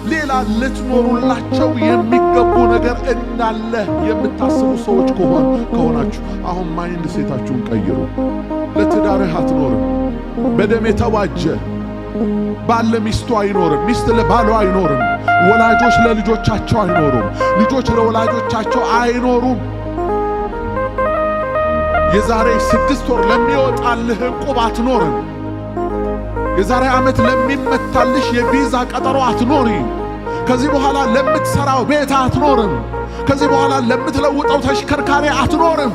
ሌላ ልትኖሩላቸው የሚገቡ ነገር እንዳለ የምታስቡ ሰዎች ከሆናችሁ አሁን ማይንድ ሴታችሁን ቀይሩ። ለትዳርህ አትኖርም። በደም የተዋጀ ባል ለሚስቱ አይኖርም። ሚስት ለባሏ አይኖርም። ወላጆች ለልጆቻቸው አይኖሩም። ልጆች ለወላጆቻቸው አይኖሩም። የዛሬ 6 ወር ለሚወጣልህ ዕቁብ አትኖርም። የዛሬ ዓመት ለሚመታልሽ የቪዛ ቀጠሮ አትኖሪም። ከዚህ በኋላ ለምትሰራው ቤት አትኖርም። ከዚህ በኋላ ለምትለውጠው ተሽከርካሪ አትኖርም።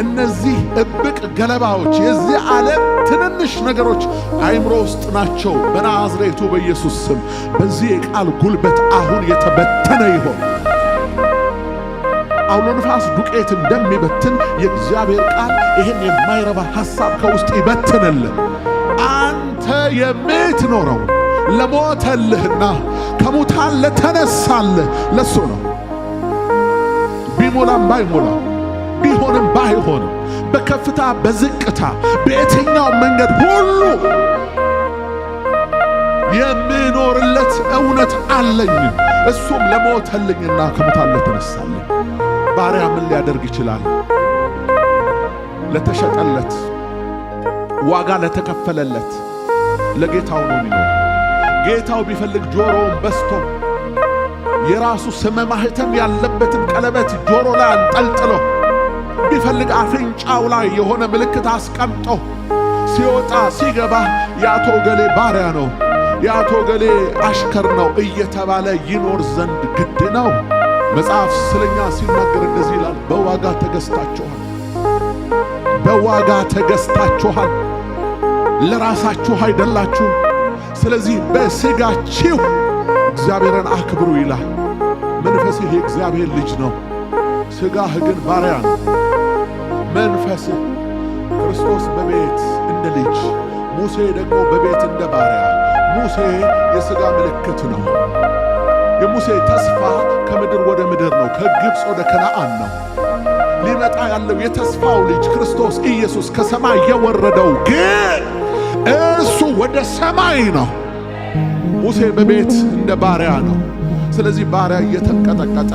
እነዚህ እብቅ ገለባዎች፣ የዚህ ዓለም ትንንሽ ነገሮች አይምሮ ውስጥ ናቸው። በናዝሬቱ በኢየሱስ ስም በዚህ የቃል ጉልበት አሁን የተበተነ ይሆን። አውሎ ንፋስ ዱቄት እንደሚበትን የእግዚአብሔር ቃል ይህን የማይረባ ሐሳብ ከውስጥ ይበትንልን። አንተ የምትኖረው ለሞተልህና ከሙታን ለተነሳልህ ለሱ ነው። ቢሞላም ባይሞላም ቢሆንም ባይሆንም በከፍታ በዝቅታ በየትኛው መንገድ ሁሉ የምኖርለት እውነት አለኝ። እሱም ለሞተልኝና ከሙታን ለተነሳልኝ። ባሪያ ምን ሊያደርግ ይችላል? ለተሸጠለት ዋጋ ለተከፈለለት ለጌታው ነው የሚኖር። ጌታው ቢፈልግ ጆሮውን በስቶ የራሱ ስመ ማህተም ያለበትን ቀለበት ጆሮ ላይ አንጠልጥሎ ቢፈልግ አፍንጫው ላይ የሆነ ምልክት አስቀምጦ ሲወጣ ሲገባ የአቶ ገሌ ባሪያ ነው፣ የአቶ ገሌ አሽከር ነው እየተባለ ይኖር ዘንድ ግድ ነው። መጽሐፍ ስለኛ ሲናገር እንደዚህ ይላል፣ በዋጋ ተገዝታችኋል። በዋጋ ተገዝታችኋል፣ ለራሳችሁ አይደላችሁ። ስለዚህ በሥጋችሁ እግዚአብሔርን አክብሩ ይላል። መንፈስህ የእግዚአብሔር ልጅ ነው፣ ሥጋህ ግን ባሪያ ነው። መንፈስህ ክርስቶስ በቤት እንደ ልጅ፣ ሙሴ ደግሞ በቤት እንደ ባሪያ። ሙሴ የሥጋ ምልክት ነው። የሙሴ ተስፋ ከምድር ወደ ምድር ነው፣ ከግብፅ ወደ ከነዓን ነው። ሊመጣ ያለው የተስፋው ልጅ ክርስቶስ ኢየሱስ ከሰማይ የወረደው ግን እርሱ ወደ ሰማይ ነው። ሙሴ በቤት እንደ ባሪያ ነው። ስለዚህ ባሪያ እየተንቀጠቀጠ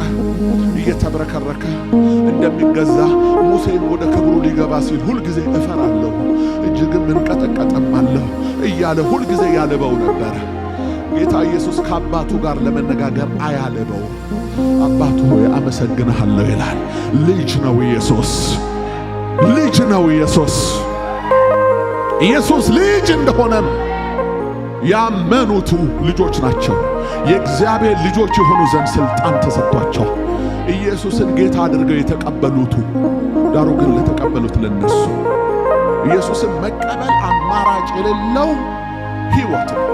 እየተብረከረከ እንደሚገዛ ሙሴን ወደ ክብሩ ሊገባ ሲል ሁልጊዜ እፈራለሁ እጅግም እንቀጠቀጥማለሁ እያለ ሁልጊዜ ያልበው ነበረ። ጌታ ኢየሱስ ከአባቱ ጋር ለመነጋገር አያልበው። አባቱ ሆይ አመሰግንሃለሁ ይላል። ልጅ ነው ኢየሱስ፣ ልጅ ነው ኢየሱስ። ኢየሱስ ልጅ እንደሆነም ያመኑቱ ልጆች ናቸው። የእግዚአብሔር ልጆች የሆኑ ዘንድ ሥልጣን ተሰጥቷቸው ኢየሱስን ጌታ አድርገው የተቀበሉቱ፣ ዳሩ ግን ለተቀበሉት ለነሱ ኢየሱስን መቀበል አማራጭ የሌለው ሕይወት ነው።